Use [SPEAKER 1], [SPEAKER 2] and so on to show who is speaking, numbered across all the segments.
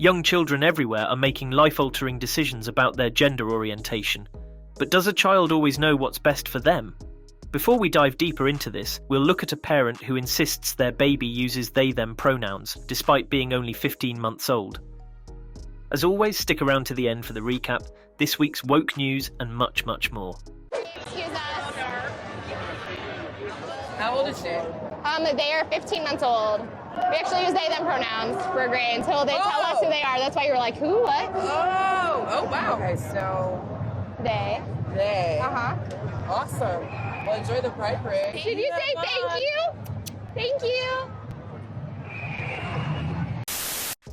[SPEAKER 1] Young children everywhere are making life-altering decisions about their gender orientation. But does a child always know what's best for them? Before we dive deeper into this, we'll look at a parent who insists their baby uses they-them pronouns, despite being only 15 months old. As always, stick around to the end for the recap, this week's woke news, and much, much more.
[SPEAKER 2] Excuse us.
[SPEAKER 3] How old is she?
[SPEAKER 2] They are 15 months old. We actually use they-them pronouns for a grade until they tell us who they are. That's why you were like, who, what?
[SPEAKER 3] Oh, wow. Okay, so...
[SPEAKER 2] They.
[SPEAKER 3] They.
[SPEAKER 2] Uh-huh.
[SPEAKER 3] Awesome. Well, enjoy the Pride Parade.
[SPEAKER 2] Did you say thank you? Thank you.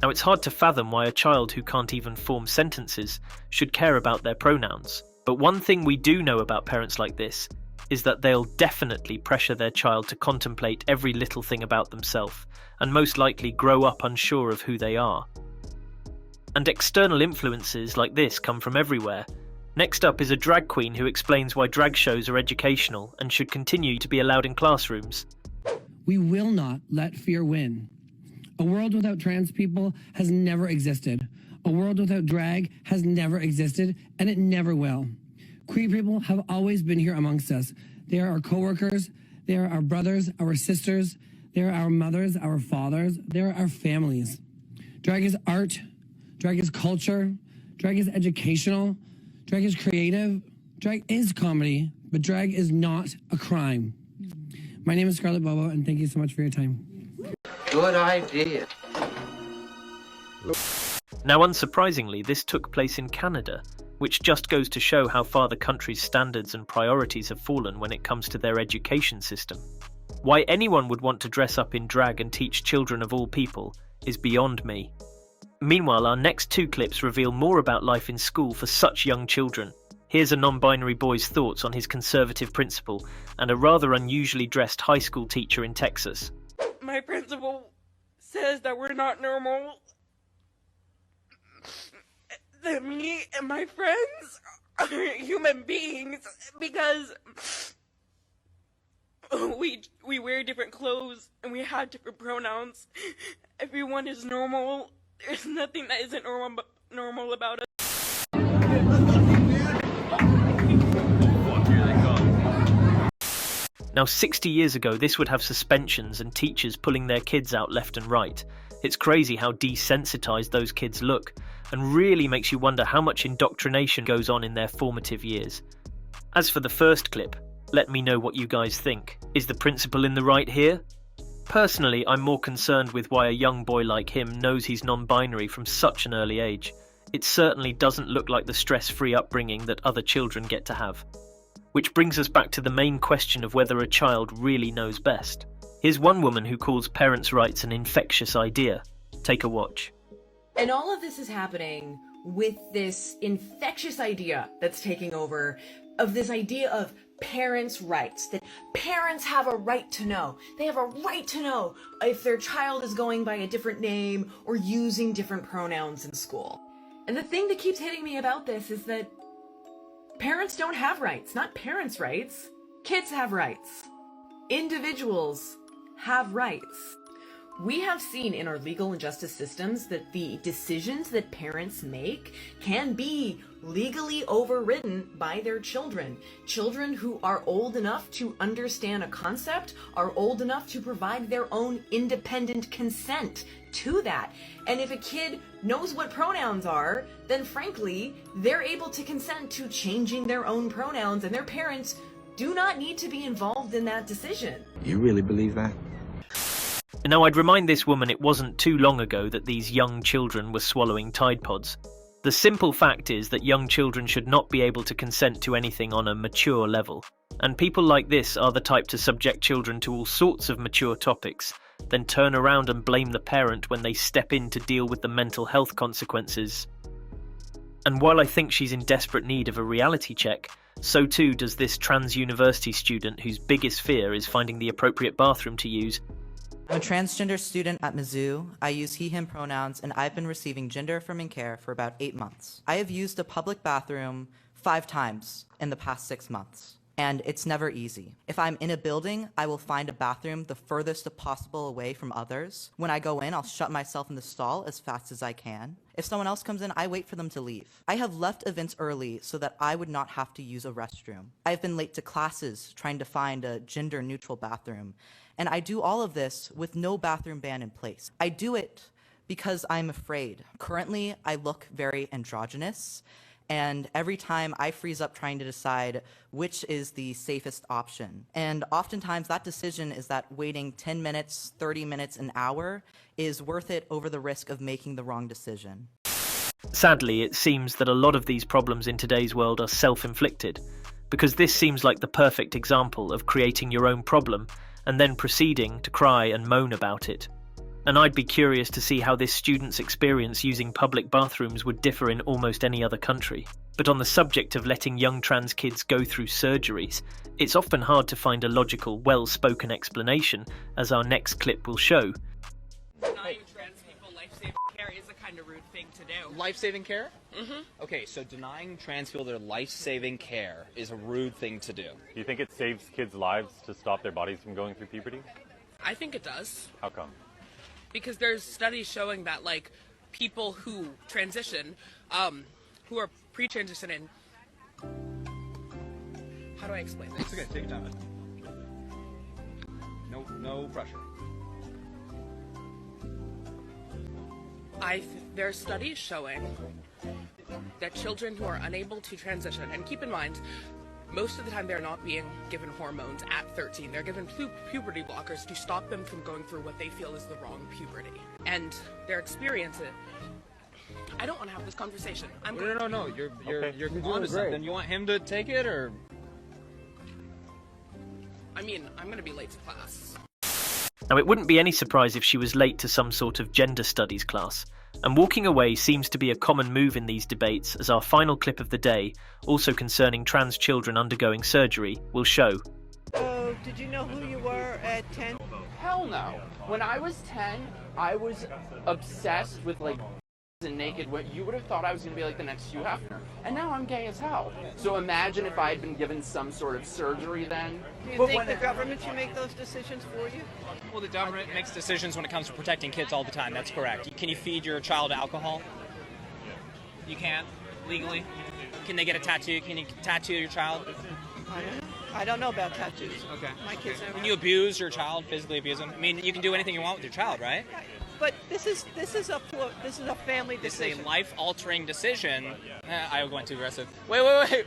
[SPEAKER 1] Now, it's hard to fathom why a child who can't even form sentences should care about their pronouns. But one thing we do know about parents like this is that they'll definitely pressure their child to contemplate every little thing about themselves, and most likely grow up unsure of who they are. And external influences like this come from everywhere. Next up is a drag queen who explains why drag shows are educational and should continue to be allowed in classrooms.
[SPEAKER 4] We will not let fear win. A world without trans people has never existed. A world without drag has never existed, and it never will. Queer people have always been here amongst us. They are our coworkers, they are our brothers, our sisters, they are our mothers, our fathers, they are our families. Drag is art, drag is culture, drag is educational, drag is creative, drag is comedy, but drag is not a crime. My name is Scarlett Bobo, and thank you so much for your time.
[SPEAKER 5] Good idea.
[SPEAKER 1] Now, unsurprisingly, this took place in Canada, which just goes to show how far the country's standards and priorities have fallen when it comes to their education system. Why anyone would want to dress up in drag and teach children of all people is beyond me. Meanwhile, our next two clips reveal more about life in school for such young children. Here's a non-binary boy's thoughts on his conservative principal and a rather unusually dressed high school teacher in Texas.
[SPEAKER 6] My principal says that we're not normal. That me and my friends are human beings because we wear different clothes and we have different pronouns. Everyone is normal. There's nothing that isn't normal about us.
[SPEAKER 1] Now, 60 years ago, this would have suspensions and teachers pulling their kids out left and right. It's crazy how desensitized those kids look, and really makes you wonder how much indoctrination goes on in their formative years. As for the first clip, let me know what you guys think. Is the principal in the right here? Personally, I'm more concerned with why a young boy like him knows he's non-binary from such an early age. It certainly doesn't look like the stress-free upbringing that other children get to have. Which brings us back to the main question of whether a child really knows best. Here's one woman who calls parents' rights an infectious idea. Take a watch.
[SPEAKER 7] And all of this is happening with this infectious idea that's taking over, of this idea of parents' rights, that parents have a right to know. They have a right to know if their child is going by a different name or using different pronouns in school. And the thing that keeps hitting me about this is that parents don't have rights, not parents' rights. Kids have rights. Individuals have rights. We have seen in our legal and justice systems that the decisions that parents make can be legally overridden by their children. Children who are old enough to understand a concept are old enough to provide their own independent consent to that. And if a kid knows what pronouns are, then frankly, they're able to consent to changing their own pronouns, and their parents do not need to be involved in that decision.
[SPEAKER 5] You really believe that?
[SPEAKER 1] Now, I'd remind this woman it wasn't too long ago that these young children were swallowing Tide Pods. The simple fact is that young children should not be able to consent to anything on a mature level. And people like this are the type to subject children to all sorts of mature topics, then turn around and blame the parent when they step in to deal with the mental health consequences. And while I think she's in desperate need of a reality check, so too does this trans university student whose biggest fear is finding the appropriate bathroom to use.
[SPEAKER 8] I'm a transgender student at Mizzou. I use he, him pronouns, and I've been receiving gender affirming care for about 8 months. I have used a public bathroom 5 times in the past 6 months. and it's never easy. If I'm in a building, I will find a bathroom the furthest possible away from others. When I go in, I'll shut myself in the stall as fast as I can. If someone else comes in, I wait for them to leave. I have left events early so that I would not have to use a restroom. I've been late to classes trying to find a gender-neutral bathroom, and I do all of this with no bathroom ban in place. I do it because I'm afraid. Currently, I look very androgynous, and every time I freeze up trying to decide which is the safest option. And oftentimes that decision is that waiting 10 minutes, 30 minutes, an hour is worth it over the risk of making the wrong decision.
[SPEAKER 1] Sadly, it seems that a lot of these problems in today's world are self-inflicted, because this seems like the perfect example of creating your own problem and then proceeding to cry and moan about it. And I'd be curious to see how this student's experience using public bathrooms would differ in almost any other country. But on the subject of letting young trans kids go through surgeries, it's often hard to find a logical, well-spoken explanation, as our next clip will show.
[SPEAKER 9] Denying trans people life-saving care is a kind of rude thing to do.
[SPEAKER 10] Life-saving care?
[SPEAKER 9] Mm-hmm.
[SPEAKER 10] Okay, so denying trans people their life-saving care is a rude thing to do.
[SPEAKER 11] Do you think it saves kids' lives to stop their bodies from going through puberty?
[SPEAKER 9] I think it does.
[SPEAKER 11] How come?
[SPEAKER 9] Because there's studies showing that, like, people who transition, who are pre-transitioning... How do I explain this?
[SPEAKER 10] It's okay, take your time. No pressure.
[SPEAKER 9] There are studies showing that children who are unable to transition, and keep in mind, most of the time they're not being given hormones at 13. They're given puberty blockers to stop them from going through what they feel is the wrong puberty. And their experience I don't want to have this conversation.
[SPEAKER 10] No. You're onto something. You want him to take it, or?
[SPEAKER 9] I mean, I'm going to be late to class.
[SPEAKER 1] Now, it wouldn't be any surprise if she was late to some sort of gender studies class, and walking away seems to be a common move in these debates, as our final clip of the day, also concerning trans children undergoing surgery, will show.
[SPEAKER 12] Oh, did you know who you were at 10?
[SPEAKER 3] Hell no. When I was 10, I was obsessed with like and naked. What you would have thought I was going to be like the next Hugh Hefner. And now I'm gay as hell. So imagine if I had been given some sort of surgery then.
[SPEAKER 12] Do you think the government should make those decisions for you?
[SPEAKER 10] Well, the government makes decisions when it comes to protecting kids all the time. That's correct. Can you feed your child alcohol? You can't, legally. Can they get a tattoo? Can you tattoo your child?
[SPEAKER 12] I don't know about tattoos.
[SPEAKER 10] Okay.
[SPEAKER 12] My kids never.
[SPEAKER 10] Can you abuse your child, physically abuse them? I mean, you can do anything you want with your child, right?
[SPEAKER 12] But this is a family decision.
[SPEAKER 10] This is a life-altering decision. I went too aggressive. Wait.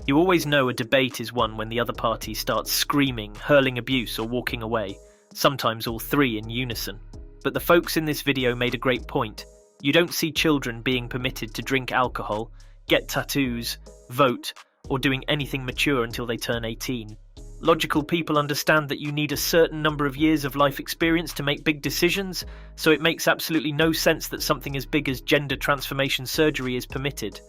[SPEAKER 1] You always know a debate is won when the other party starts screaming, hurling abuse, or walking away, sometimes all three in unison. But the folks in this video made a great point. You don't see children being permitted to drink alcohol, get tattoos, vote, or doing anything mature until they turn 18. Logical people understand that you need a certain number of years of life experience to make big decisions, so it makes absolutely no sense that something as big as gender transformation surgery is permitted.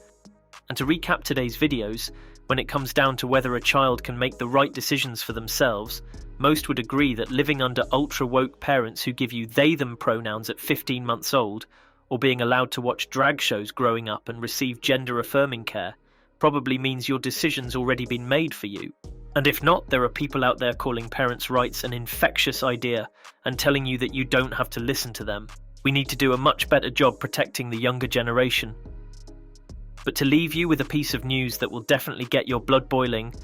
[SPEAKER 1] And to recap today's videos, when it comes down to whether a child can make the right decisions for themselves, most would agree that living under ultra-woke parents who give you they-them pronouns at 15 months old, or being allowed to watch drag shows growing up and receive gender-affirming care, probably means your decision's already been made for you. And if not, there are people out there calling parents' rights an infectious idea and telling you that you don't have to listen to them. We need to do a much better job protecting the younger generation. But to leave you with a piece of news that will definitely get your blood boiling,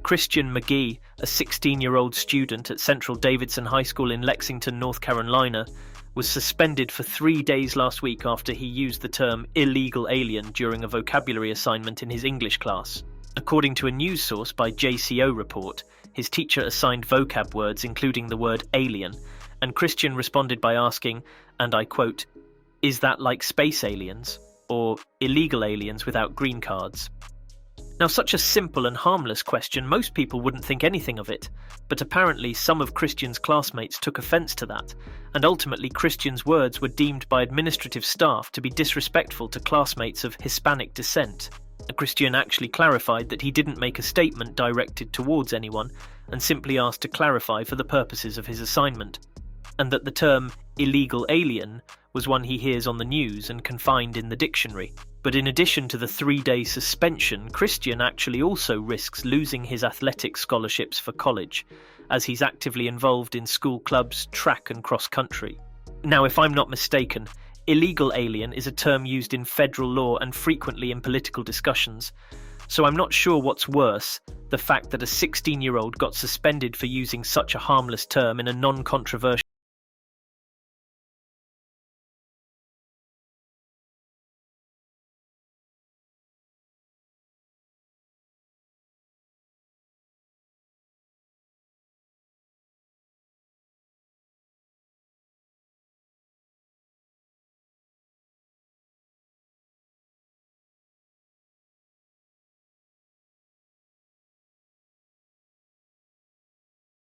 [SPEAKER 1] Christian McGee, a 16-year-old student at Central Davidson High School in Lexington, North Carolina, was suspended for 3 days last week after he used the term illegal alien during a vocabulary assignment in his English class. According to a news source by JCO Report, his teacher assigned vocab words including the word alien, and Christian responded by asking, and I quote, "Is that like space aliens? Or illegal aliens without green cards?" Now, such a simple and harmless question, most people wouldn't think anything of it, but apparently some of Christian's classmates took offence to that, and ultimately Christian's words were deemed by administrative staff to be disrespectful to classmates of Hispanic descent. Christian actually clarified that he didn't make a statement directed towards anyone, and simply asked to clarify for the purposes of his assignment, and that the term illegal alien was one he hears on the news and can find in the dictionary. But in addition to the 3-day suspension, Christian actually also risks losing his athletic scholarships for college, as he's actively involved in school clubs, track and cross-country. Now, if I'm not mistaken, illegal alien is a term used in federal law and frequently in political discussions, so I'm not sure what's worse, the fact that a 16-year-old got suspended for using such a harmless term in a non-controversial